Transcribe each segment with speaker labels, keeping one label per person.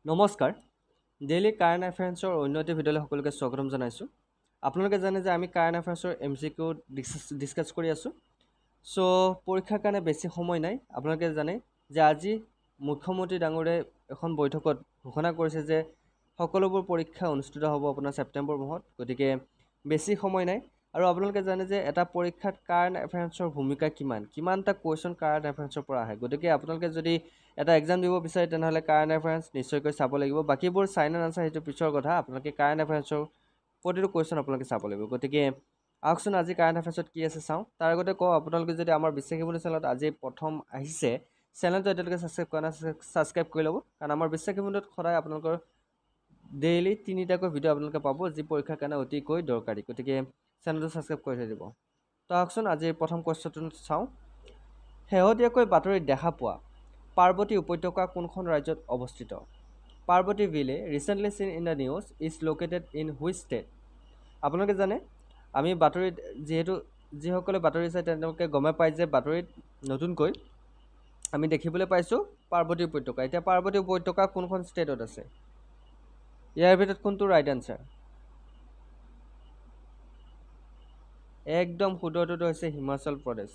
Speaker 1: নমস্কাৰ daily current এফেয়াৰ্ছৰ উন্নতি ভিডিঅ'লৈ সকলোকে স্বাগতম জনাইছোঁ আপোনালোকে জানে যে আমি কাৰেণ্ট এফেয়াৰ্ছৰ MCQ ডিছকাছ কৰি আছোঁ সো পৰীক্ষাৰ কাৰণে বেছি সময় নাই আপোনালোকে জানে যে আজি মুখ্যমন্ত্ৰী ডাঙৰীয়াই এখন বৈঠকত ঘোষণা কৰিছে যে সকলোবোৰ পৰীক্ষা অনুষ্ঠিত হ'ব আপোনাৰ ছেপ্টেম্বৰ মাহত গতিকে বেছি সময় নাই আৰু আপোনালোকে জানে যে এটা পৰীক্ষাত কাৰেণ্ট এফেয়াৰ্ছৰ ভূমিকা কিমানটা কোৱেশ্চন কাৰেণ্ট এফেয়াৰ্ছৰ পৰা আহে গতিকে আপোনালোকে যদি এটা এক্সাম দিব বিচাৰে তেনেহ'লে কাৰেণ্ট এফেয়াৰ্ছ নিশ্চয়কৈ চাব লাগিব বাকিবোৰ চাইন এণ্ড আনসাৰ সেইটো পিছৰ কথা আপোনালোকে কাৰেণ্ট এফেয়াৰ্ছৰ প্ৰতিটো কোৱেশ্চন আপোনালোকে চাব লাগিব গতিকে আহকচোন আজি কাৰেণ্ট এফেয়াৰ্ছত কি আছে চাওঁ তাৰ আগতে কওঁ আপোনালোকে যদি আমাৰ বিশ্বাসীমূলক চেনেলত আজি প্ৰথম আহিছে চেনেলটো এতিয়ালৈকে ছাবস্ক্ৰাইব কৰা নাই ছাবস্ক্ৰাইব কৰি ল'ব কাৰণ আমাৰ বিশ্বাসীমূলক সদায় আপোনালোকৰ ডেইলি তিনিটাকৈ ভিডিঅ' আপোনালোকে পাব যি পৰীক্ষাৰ কাৰণে অতিকৈ দৰকাৰী গতিকে চেনেলটো ছাবস্ক্ৰাইব কৰি থৈ দিব তো আহকচোন আজিৰ প্ৰথম কুৱেশ্যনটো চাওঁ শেহতীয়াকৈ বাতৰিত দেখা পোৱা পাৰ্বতী উপত্যকা কোনখন ৰাজ্যত অৱস্থিত Parvati valley recently seen in the news is located in which state আপোনালোকে জানে আমি বাতৰিত যেহেতু যিসকলে বাতৰি চাই তেওঁলোকে গমে পায় যে বাতৰিত নতুনকৈ আমি দেখিবলৈ পাইছোঁ পাৰ্বতী উপত্যকা এতিয়া পাৰ্বতী উপত্যকা কোনখন ষ্টেটত আছে ইয়াৰ ভিতৰত কোনটো ৰাইট আনসাৰ একদম শুদ্ধটো হৈছে হিমাচল প্ৰদেশ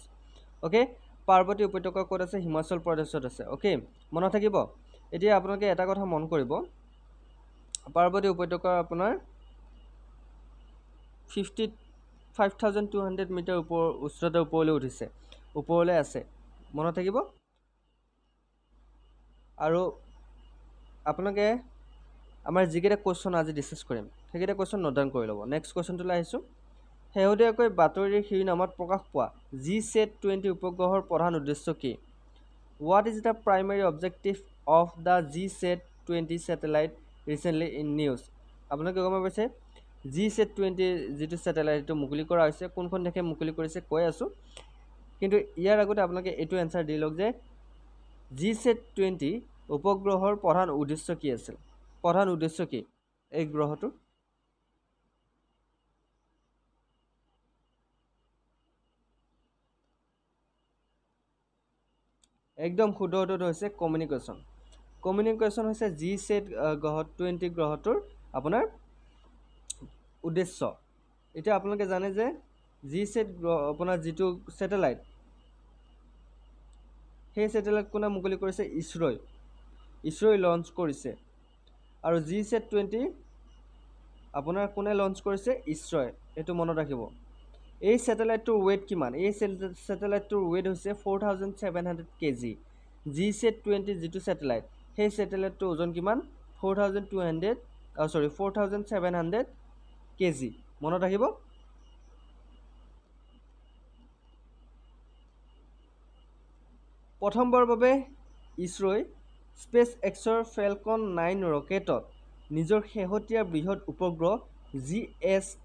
Speaker 1: ওকে পাৰ্বতী উপত্যকা ক'ত আছে হিমাচল প্ৰদেশত আছে ওকে মনত থাকিব এতিয়া আপোনালোকে এটা কথা মন কৰিব পাৰ্বতী উপত্যকা আপোনাৰ 55,200 মিটাৰ উচ্চতাৰ ওপৰলৈ উঠিছে ওপৰলৈ আছে মনত থাকিব আৰু আপোনালোকে আমাৰ যিকেইটা কুৱেশ্যন আজি ডিছকাছ কৰিম সেইকেইটা কুৱেশ্যন নোট ডাউন কৰি ল'ব নেক্সট কুৱেশ্যনটোলৈ আহিছোঁ শেহতীয়াকৈ বাতৰিৰ শিৰোনামত প্ৰকাশ পোৱা G-SAT-20 উপগ্ৰহৰ প্ৰধান উদ্দেশ্য কি what is the primary objective of the G-SAT-20 satellite recently in news আপোনালোকে গম পাইছে G-SAT-20 যিটো ছেটেলাইট সেইটো মুকলি কৰা হৈছে কোনখন দেশে মুকলি কৰিছে কৈ আছোঁ কিন্তু ইয়াৰ আগতে আপোনালোকে এইটো এনসাৰ দি লওক যে G-SAT-20 উপগ্ৰহৰ প্ৰধান উদ্দেশ্য কি আছিল প্ৰধান উদ্দেশ্য কি এই গ্ৰহটো একদম শুদ্ধ উত্তৰটো হৈছে কমিউনিকেশ্যন হৈছে G-SAT-20 গ্ৰহটোৰ আপোনাৰ উদ্দেশ্য এতিয়া আপোনালোকে জানে যে G-SAT আপোনাৰ যিটো ছেটেলাইট সেই ছেটেলাইট কোনে মুকলি কৰিছে ইছৰোই লঞ্চ কৰিছে আৰু G-SAT-20 আপোনাৰ কোনে লঞ্চ কৰিছে ইছৰোই এইটো মনত ৰাখিব এই ছেটেলাইটটোৰ ৱেইট কিমান এই ছেটেলাইটটোৰ ৱেইট হৈছে 4700 kg G-SAT-20 যিটো ছেটেলাইট সেই ছেটেলাইটটোৰ ওজন কিমান 4700 kg মনত ৰাখিব প্ৰথমবাৰৰ বাবে ইছৰোই স্পেচ এক্সৰ ফেলকন 9 ৰকেটত নিজৰ শেহতীয়া বৃহৎ উপগ্ৰহ GSAT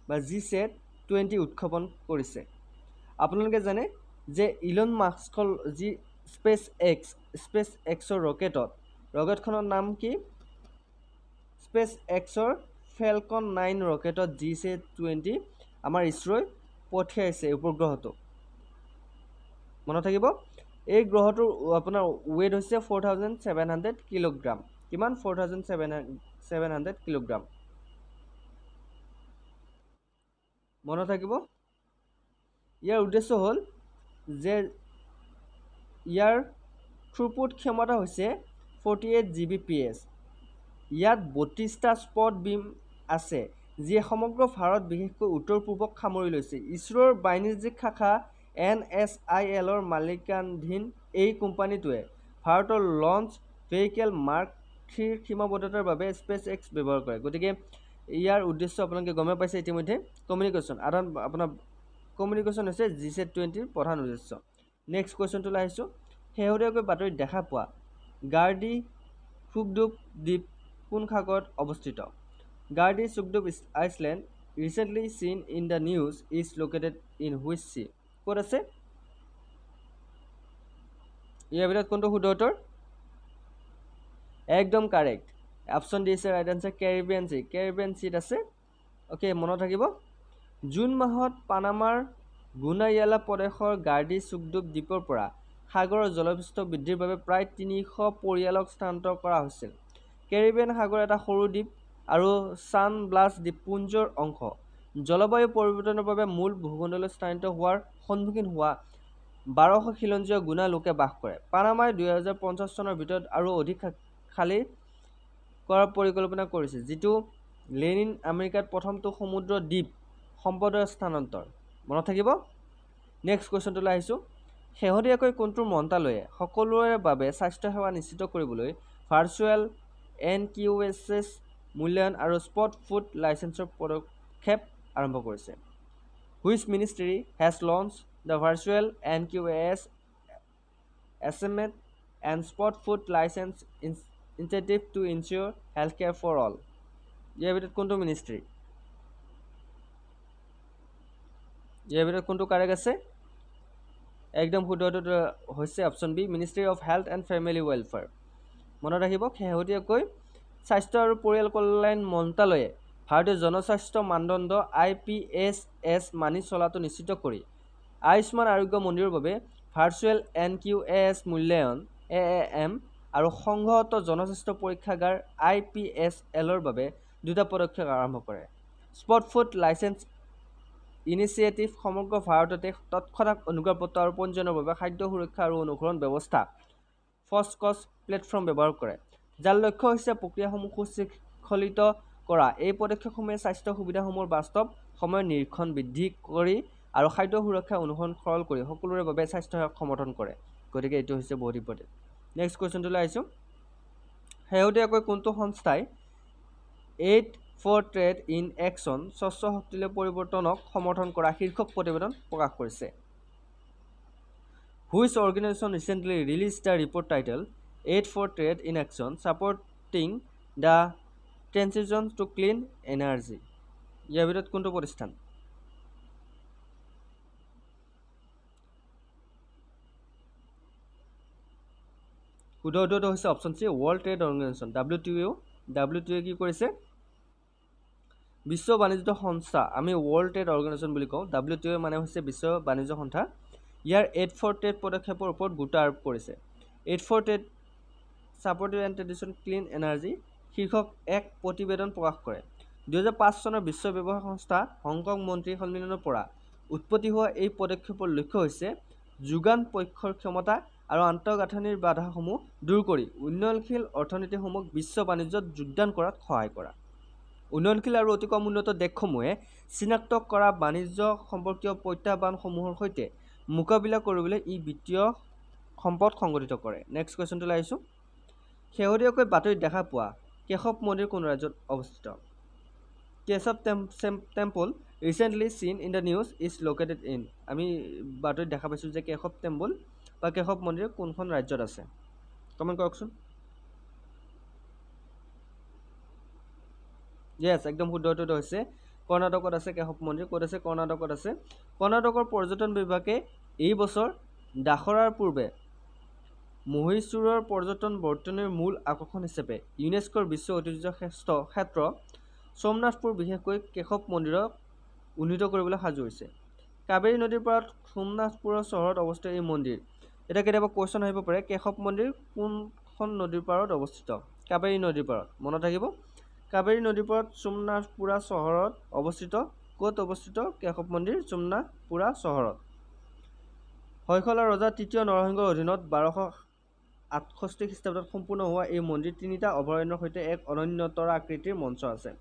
Speaker 1: বা G-SAT-20 উৎক্ষেপণ কৰিছে আপোনালোকে জানে যে ইলন মাস্কৰ যি স্পেচ এক্সৰ ৰকেটখনৰ নাম কি স্পেচ এক্সৰ ফেলকন 9 ৰকেটত G-SAT-20 আমাৰ ইছৰোই পঠিয়াইছে উপগ্ৰহটো মনত থাকিব এই গ্ৰহটোৰ আপোনাৰ ৱেইট হৈছে 4700 কিলোগ্ৰাম কিমান 4700 কিলোগ্ৰাম মনত থাকিব ইয়াৰ উদ্দেশ্য হ'ল যে ইয়াৰ থ্ৰুপুট ক্ষমতা হৈছে 48 Gbps ইয়াত 32টা স্পট বিম আছে যিয়ে সমগ্ৰ ভাৰত বিশেষকৈ উত্তৰ পূবক সামৰি লৈছে ইছৰোৰ বাণিজ্যিক শাখা NSIL-ৰ মালিকানাধীন এই কোম্পানীটোৱে ভাৰতৰ লঞ্চ ভেহিকেল মাৰ্ক 3 সীমাবদ্ধতাৰ বাবে স্পেচ এক্স ব্যৱহাৰ কৰে গতিকে ইয়াৰ উদ্দেশ্য আপোনালোকে গমে পাইছে ইতিমধ্যে কমিউনিকেশ্যন আপোনাৰ কমিউনিকেশ্যন হৈছে G-SAT-20 প্ৰধান উদ্দেশ্য নেক্সট কুৱেশ্যনটোলৈ আহিছোঁ শেহতীয়াকৈ বাতৰিত দেখা পোৱা গাৰ্ডি সুখদ্বীপ দ্বীপ কোন সাগৰত অৱস্থিত গাৰ্ডি Sukhdwip island recently seen in the news is located in which sea ক'ত আছে ইয়াৰ ভিতৰত কোনটো শুদ্ধ উত্তৰ একদম কাৰেক্ট অপশ্যন ডি আছে ৰাইট আনসাৰ কেৰিবিয়ান চিত আছে ওকে মনত থাকিব জুন মাহত পানামাৰ গুনায়ালা প্ৰদেশৰ গাৰ্ডি সুখদ্বীপ দ্বীপৰ পৰা সাগৰৰ জলপৃষ্ঠ বৃদ্ধিৰ বাবে প্ৰায় 300 পৰিয়ালক স্থানান্তৰ কৰা হৈছিল। কেৰিবিয়ান সাগৰ এটা সৰু দ্বীপ আৰু ছান ব্লাছ দ্বীপপুঞ্জৰ অংশ। জলবায়ু পৰিৱৰ্তনৰ বাবে মূল ভূখণ্ডলৈ স্থানান্তৰিত হোৱাৰ সন্মুখীন হোৱা 1200 খিলঞ্জীয় গুণা লোকে বাস কৰে। পানামাই 2050 চনৰ ভিতৰত আৰু অধিক খালী কৰাৰ পৰিকল্পনা কৰিছে, যিটো লেটিন আমেৰিকাত প্ৰথমটো সমুদ্ৰ দ্বীপ সম্প্ৰদায়ৰ স্থানান্তৰ। মনত থাকিব। নেক্সট কুৱেশ্যনটোলৈ আহিছোঁ। শেহতীয়াকৈ কোনটো মন্ত্ৰালয়ে সকলোৰে বাবে স্বাস্থ্যসেৱা নিশ্চিত কৰিবলৈ ভাৰ্চুৱেল NQSS মূল্যায়ন আৰু স্পট ফুড লাইচেন্সৰ পদক্ষেপ আৰম্ভ কৰিছে? Which ministry has launched the virtual NQAS assessment and spot food license initiative to ensure healthcare for all? ইয়াৰ ভিতৰত কোনটো মিনিষ্ট্ৰী? ইয়াৰ ভিতৰত কোনটো কাৰেক্ট আছে? একদম শুদ্ধটো হৈছে option B, ministry of health and family welfare. মনত ৰাখিব, শেহতীয়াকৈ স্বাস্থ্য আৰু পৰিয়াল কল্যাণ মন্ত্ৰালয়ে ভাৰতীয় জনস্বাস্থ্য মানদণ্ড IPSS মানি চলাটো নিশ্চিত কৰি আয়ুষ্মান আৰোগ্য মন্দিৰৰ বাবে ভাৰ্চুৱেল NQAS মূল্যায়ন AAM আৰু সংহত জনস্বাস্থ্য পৰীক্ষাগাৰ IPSLৰ বাবে দুটা পদক্ষেপ আৰম্ভ কৰে। স্পট ফুড লাইচেন্স ইনিচিয়েটিভ সমগ্ৰ ভাৰততে তৎক্ষণাত অনুজ্ঞাপত্ৰ আৰু পঞ্জীয়নৰ বাবে খাদ্য সুৰক্ষা আৰু অনুসৰণ ব্যৱস্থা ফস্কচ প্লেটফৰ্ম ব্যৱহাৰ কৰে, যাৰ লক্ষ্য হৈছে প্ৰক্ৰিয়াসমূহ সুশৃংখলিত কৰা। এই পদক্ষেপসমূহে স্বাস্থ্য সুবিধাসমূহৰ বাস্তৱ সময়ৰ নিৰীক্ষণ বৃদ্ধি কৰি আৰু খাদ্য সুৰক্ষা অনুসৰণ সৰল কৰি সকলোৰে বাবে স্বাস্থ্যসেৱাক সমৰ্থন কৰে। গতিকে এইটো হৈছে বহুত ইম্পৰ্টেণ্ট। নেক্সট কুৱেশ্যনটোলৈ আহিছোঁ। শেহতীয়াকৈ কোনটো সংস্থাই 8 for Trade in Action স্বচ্ছ শক্তিলৈ পৰিৱৰ্তনক সমৰ্থন কৰা শীৰ্ষক প্ৰতিবেদন প্ৰকাশ কৰিছে? Which organization recently released the report titled 8 for Trade in Action Supporting the Transition to Clean Energy? ইয়াৰ ভিতৰত কোনটো প্ৰতিষ্ঠান? শুদ্ধটো হৈছে option C, world trade organisation WTO। WTO কি কৰিছে? বিশ্ব বাণিজ্য সংস্থা, আমি ৱৰ্ল্ড ট্ৰেড অৰ্গেনাইজেশ্যন বুলি কওঁ। WTO মানে হৈছে বিশ্ব বাণিজ্য সংস্থা। ইয়াৰ 8 for Trade পদক্ষেপৰ ওপৰত গুৰুত্ব আৰোপ কৰিছে। 8 for Trade Supporting and Transition Clean Energy শীৰ্ষক এক প্ৰতিবেদন প্ৰকাশ কৰে। 2005 চনৰ বিশ্ব ব্যৱসায় সংস্থা হংকং মন্ত্ৰী সন্মিলনৰ পৰা উৎপত্তি হোৱা এই পদক্ষেপৰ লক্ষ্য হৈছে যোগান পক্ষৰ ক্ষমতা আৰু আন্তঃগাঁথনিৰ বাধাসমূহ দূৰ কৰি উন্নয়নশীল অৰ্থনীতিসমূহক বিশ্ব বাণিজ্যত যোগদান কৰাত সহায় কৰা। উন্নয়নশীল আৰু অতি কম উন্নত দেশসমূহে চিনাক্ত কৰা বাণিজ্য সম্পৰ্কীয় প্ৰত্যাহ্বানসমূহৰ সৈতে মোকাবিলা কৰিবলৈ ই বিত্তীয় সম্পদ সংগঠিত কৰে। নেক্সট কুৱেশ্যনটোলৈ আহিছোঁ। শেহতীয়াকৈ বাতৰিত দেখা পোৱা কেশৱ মন্দিৰ কোন ৰাজ্যত অৱস্থিত? কেশৱ টেম্পল ৰিচেণ্টলি চিন in the news is located in. আমি বাতৰিত দেখা পাইছোঁ যে কেশৱ টেম্পল বা কেশৱ মন্দিৰ কোনখন ৰাজ্যত আছে? কমেণ্ট কৰকচোন। য়েছ, একদম শুদ্ধটো হৈছে কৰ্ণাটকত আছে কেশৱ মন্দিৰ। ক'ত আছে? কৰ্ণাটকত আছে। কৰ্ণাটকৰ পৰ্যটন বিভাগে এই বছৰ দাসৰাৰ পূৰ্বে মহীশূৰৰ পৰ্যটন বৰ্তনীৰ মূল আকৰ্ষণ হিচাপে ইউনেস্কোৰ বিশ্ব ঐতিহ্য ক্ষেত্ৰ সোমনাথপুৰ বিশেষকৈ কেশৱ মন্দিৰক উন্নীত কৰিবলৈ সাজু হৈছে। কাবেৰী নদীৰ পাৰত সোমনাথপুৰ চহৰত অৱস্থিত এই মন্দিৰ। এতিয়া কেতিয়াবা কুৱেশ্যন আহিব পাৰে, কেশৱ মন্দিৰ কোনখন নদীৰ পাৰত অৱস্থিত? কাবেৰী নদীৰ পাৰত। মনত থাকিব, কাবেৰী নদীৰ পাৰত সোমনাথপুৰা চহৰত অৱস্থিত। ক'ত অৱস্থিত কেশৱ মন্দিৰ? সোমনাথপুৰা চহৰত। হৈসলা ৰজা তৃতীয় নৰসিংহৰ অধীনত 1268 খ্ৰীষ্টাব্দত সম্পূৰ্ণ হোৱা এই মন্দিৰ তিনিটা অভয়াৰণ্যৰ সৈতে এক অনন্যতৰ আকৃতিৰ মঞ্চ আছে।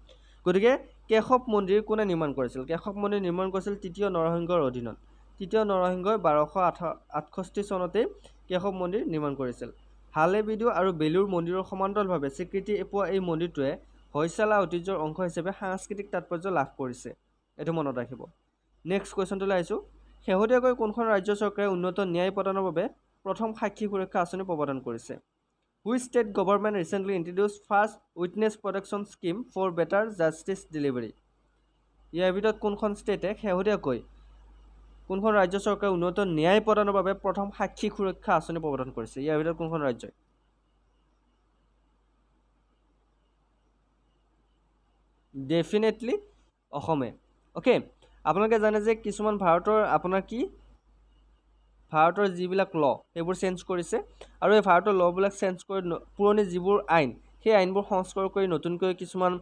Speaker 1: গতিকে কেশৱ মন্দিৰ কোনে নিৰ্মাণ কৰিছিল? কেশৱ মন্দিৰ নিৰ্মাণ কৰিছিল তৃতীয় নৰসিংহৰ অধীনত। তৃতীয় নৰসিংহই 1268 চনতেই কেশৱ মন্দিৰ নিৰ্মাণ কৰিছিল। হালেবিডু আৰু বেলুৰ মন্দিৰৰ সমান্তৰালভাৱে স্বীকৃতি পোৱা এই মন্দিৰটোৱে হৈসলা ঐতিহ্যৰ অংশ হিচাপে সাংস্কৃতিক তাৎপৰ্য লাভ কৰিছে। এইটো মনত ৰাখিব। নেক্সট কুৱেশ্যনটোলৈ আহিছোঁ। শেহতীয়াকৈ কোনখন ৰাজ্য চৰকাৰে উন্নত ন্যায় প্ৰদানৰ বাবে প্ৰথম সাক্ষী সুৰক্ষা আঁচনি প্ৰৱৰ্তন কৰিছে? Which state government recently introduced First Witness Protection Scheme for Better Justice Delivery? ইয়াৰ ভিতৰত কোনখন ষ্টেটে শেহতীয়াকৈ কোনখন ৰাজ্য চৰকাৰে উন্নত ন্যায় প্ৰদানৰ বাবে প্ৰথম সাক্ষী সুৰক্ষা আঁচনি প্ৰৱৰ্তন কৰিছে? ইয়াৰ ভিতৰত কোনখন ৰাজ্যই? ডেফিনেটলি অসমে। অ'কে, আপোনালোকে জানে যে কিছুমান ভাৰতৰ আপোনাৰ কি ভাৰতৰ যিবিলাক ল সেইবোৰ চেঞ্জ কৰিছে আৰু এই ভাৰতৰ লবিলাক চেঞ্জ কৰি পুৰণি যিবোৰ আইন সেই আইনবোৰ সংস্কাৰ কৰি নতুনকৈ কিছুমান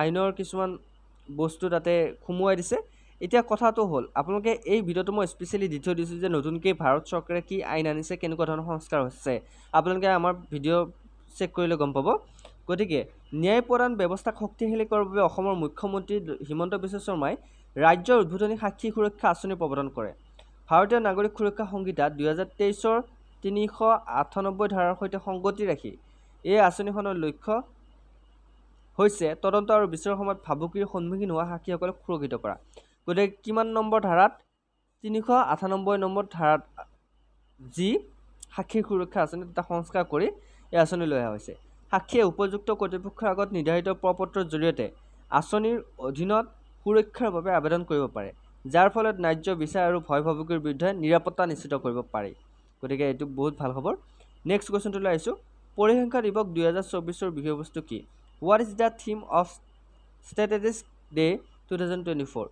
Speaker 1: আইনৰ কিছুমান বস্তু তাতে সোমোৱাই দিছে। এতিয়া কথাটো হ'ল আপোনালোকে এই ভিডিঅ'টো মই স্পেচিয়েলি দি থৈ দিছোঁ যে নতুনকৈ ভাৰত চৰকাৰে কি আইন আনিছে, কেনেকুৱা ধৰণৰ সংস্কাৰ হৈছে, আপোনালোকে আমাৰ ভিডিঅ' চেক কৰিলে গম পাব। গতিকে ন্যায় প্ৰদান ব্যৱস্থাক শক্তিশালী কৰাৰ বাবে অসমৰ মুখ্যমন্ত্ৰী হিমন্ত বিশ্ব শৰ্মাই ৰাজ্যৰ উদ্বোধনী সাক্ষী সুৰক্ষা আঁচনি প্ৰৱৰ্তন কৰে। ভাৰতীয় নাগৰিক সুৰক্ষা সংহিতা 2023 398 ধাৰাৰ সৈতে সংগতি ৰাখি এই আঁচনিখনৰ লক্ষ্য হৈছে তদন্ত আৰু বিচাৰৰ সময়ত ভাবুকিৰ সন্মুখীন হোৱা সাক্ষীসকলক সুৰক্ষিত কৰা। গতিকে কিমান নম্বৰ ধাৰাত 398 নম্বৰ ধাৰাত যি সাক্ষী সুৰক্ষা আঁচনি এটা সংস্কাৰ কৰি এই আঁচনি লৈ অহা হৈছে। সাক্ষীয়ে উপযুক্ত কৰ্তৃপক্ষৰ আগত নিৰ্ধাৰিত প্ৰপত্ৰৰ জৰিয়তে আঁচনিৰ অধীনত সুৰক্ষাৰ বাবে আবেদন কৰিব পাৰে, যাৰ ফলত ন্যায্য বিচাৰ আৰু ভয় ভাবুকিৰ বিৰুদ্ধে নিৰাপত্তা নিশ্চিত কৰিব পাৰি। গতিকে এইটো বহুত ভাল খবৰ। নেক্সট কুৱেশ্যনটোলৈ আহিছোঁ। পৰিসংখ্যা দিৱস 2024 বিষয়বস্তু কি? What is the theme of statistics day 2024?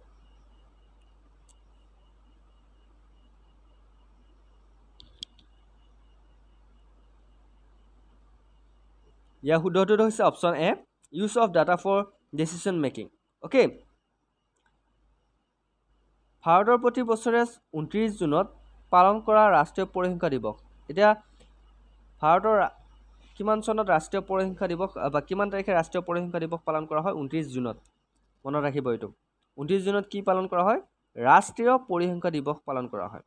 Speaker 1: ইয়াৰ শুদ্ধটো হৈছে option A, use of data for decision making. Okay, ভাৰতৰ প্ৰতি বছৰে 29 জুনত পালন কৰা ৰাষ্ট্ৰীয় পৰিসংখ্যা দিৱস। এতিয়া ভাৰতৰ কিমান চনত ৰাষ্ট্ৰীয় পৰিসংখ্যা দিৱস বা কিমান তাৰিখে ৰাষ্ট্ৰীয় পৰিসংখ্যা দিৱস পালন কৰা হয়? 29 জুনত। মনত ৰাখিব এইটো। 29 জুনত কি পালন কৰা হয়? ৰাষ্ট্ৰীয় পৰিসংখ্যা দিৱস পালন কৰা হয়।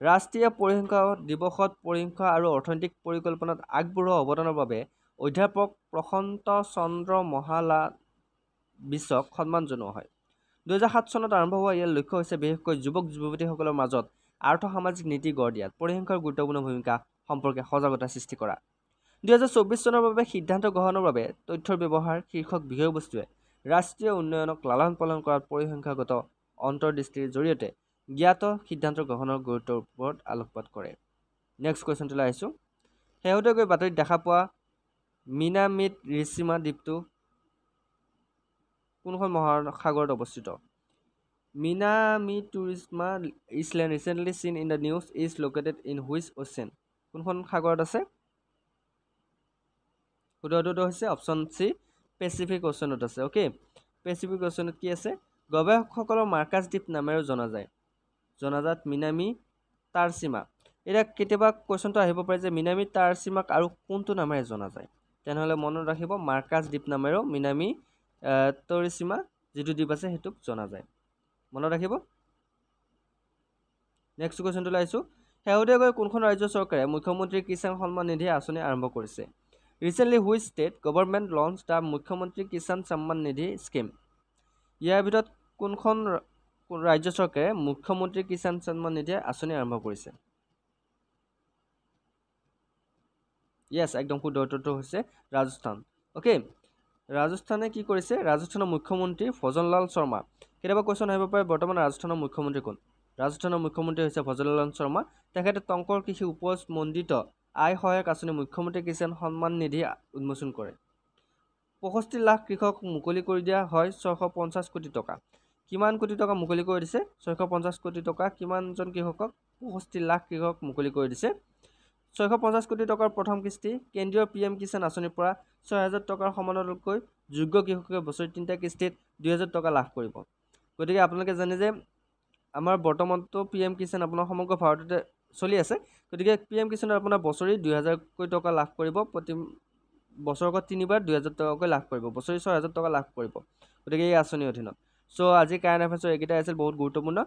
Speaker 1: ৰাষ্ট্ৰীয় পৰিসংখ্যা দিৱসত পৰিসংখ্যা আৰু অৰ্থনৈতিক পৰিকল্পনাত আগবঢ়োৱা অৱদানৰ বাবে অধ্যাপক প্ৰশান্ত চন্দ্ৰ মহালাবিছক সন্মান জনোৱা হয়। 2007 চনত আৰম্ভ হোৱা ইয়াৰ লক্ষ্য হৈছে বিশেষকৈ যুৱক যুৱতীসকলৰ মাজত আৰ্থ সামাজিক নীতি গঢ় দিয়াত পৰিসংখ্যাৰ গুৰুত্বপূৰ্ণ ভূমিকা সম্পৰ্কে সজাগতা সৃষ্টি কৰা। 2024 চনৰ বাবে সিদ্ধান্ত গ্ৰহণৰ বাবে তথ্যৰ ব্যৱহাৰ শীৰ্ষক বিষয়বস্তুৱে ৰাষ্ট্ৰীয় উন্নয়নক লালন পালন কৰাত পৰিসংখ্যাগত অন্তৰ্দৃষ্টিৰ জৰিয়তে জ্ঞাত সিদ্ধান্ত গ্ৰহণৰ গুৰুত্বৰ ওপৰত আলোকপাত কৰে। নেক্সট কুৱেশ্যনটোলৈ আহিছোঁ। শেহতীয়াকৈ বাতৰিত দেখা পোৱা মিনামিটৰিছিমা দ্বীপটো কোনখন মহাসাগৰত অৱস্থিত? মিনামিটৰিছিমা ইছলেণ্ড ৰিচেণ্টলি চিন in the news is located in which ocean? কোনখন সাগৰত আছে? শুদ্ধটো হৈছে অপশ্যন চি, পেচিফিক অ'চেনত আছে। অ'কে, পেচিফিক অ'চেনত কি আছে? গৱেষকসকলৰ মাৰ্কাছ দ্বীপ নামেৰে জনাজাত মিনামিটাৰছিমা। এতিয়া কেতিয়াবা কুৱেশ্যনটো আহিব পাৰে যে মিনামিটাৰছিমাক আৰু কোনটো নামেৰে জনা যায়? তেনেহ'লে মনত ৰাখিব মাৰ্কাছ দ্বীপ নামেৰেও মিনামিটৰিছিমা যিটো দ্বীপ আছে সেইটোক জনা যায়। মনত ৰাখিব। নেক্সট কুৱেশ্যনটোলৈ আহিছোঁ। শেহতীয়াকৈ কোনখন ৰাজ্য চৰকাৰে মুখ্যমন্ত্ৰী কিষাণ সন্মান নিধি আঁচনি আৰম্ভ কৰিছে? Recently which state government launch the মুখ্যমন্ত্ৰী কিষাণ সন্মান নিধি স্কিম? ইয়াৰ ভিতৰত কোনখন ৰাজ্য চৰকাৰে মুখ্যমন্ত্ৰী কিষাণ সন্মান নিধি আঁচনি আৰম্ভ কৰিছে? য়েছ, একদম শুদ্ধ উত্তৰটো হৈছে ৰাজস্থান। অ'কে, ৰাজস্থানে কি কৰিছে? ৰাজস্থানৰ মুখ্যমন্ত্ৰী ভজনলাল শৰ্মা। কেতিয়াবা কুৱেশ্যন আহিব পাৰে বৰ্তমান ৰাজস্থানৰ মুখ্যমন্ত্ৰী কোন? ৰাজস্থানৰ মুখ্যমন্ত্ৰী হৈছে ভজনলাল শৰ্মা। তেখেতে টংকৰ কৃষি উপজ মণ্ডিত আয় সহায়ক আঁচনি মুখ্যমন্ত্ৰী কিষাণ সন্মান নিধি উন্মোচন কৰে। 65 লাখ কৃষক মুকলি কৰি দিয়া হয় 650 কোটি টকা। কিমান কোটি টকা মুকলি কৰি দিছে? 650 কোটি টকা। কিমানজন কৃষকক? 65 লাখ কৃষক মুকলি কৰি দিছে। 650 কোটি টকাৰ প্ৰথম কিস্তি কেন্দ্ৰীয় PM কিষাণ আঁচনিৰ পৰা 6000 টকাৰ সমানতকৈ যোগ্য কৃষকে বছৰি 3টা কিস্তিত 2000 টকা লাভ কৰিব। গতিকে আপোনালোকে জানে যে আমাৰ বৰ্তমানতো PM কিষাণ আপোনাৰ সমগ্ৰ ভাৰততে চলি আছে। গতিকে PM কিষাণৰ আপোনাৰ বছৰি 2000কৈ টকা লাভ কৰিব। প্ৰতি বছৰকত 3বাৰ 2000 টকাকৈ লাভ কৰিব। বছৰি 6000 টকা লাভ কৰিব। গতিকে এই আঁচনিৰ অধীনত। চ' আজি কাৰেণ্ট এফেয়াৰ্ছৰ এইকেইটা আছিল বহুত গুৰুত্বপূৰ্ণ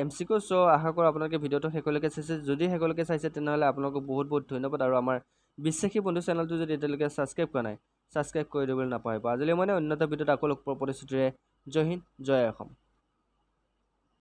Speaker 1: MCQ। চ' আশা কৰোঁ আপোনালোকে ভিডিঅ'টো শেষলৈকে চাইছে। যদি শেষলৈকে চাইছে তেনেহ'লে আপোনালোকক বহুত বহুত ধন্যবাদ। আৰু আমাৰ বিশ্বাসী বন্ধু চেনেলটো যদি এতিয়ালৈকে ছাবস্ক্ৰাইব কৰা নাই, ছাবস্ক্ৰাইব কৰি দিবলৈ নাপাহৰিব। আজিলৈ মানে অন্য এটা ভিডিঅ'ত আকৌ লগ পোৱাৰ প্ৰতিশ্ৰুতিৰে জয় হিন্দ, জয় অসম।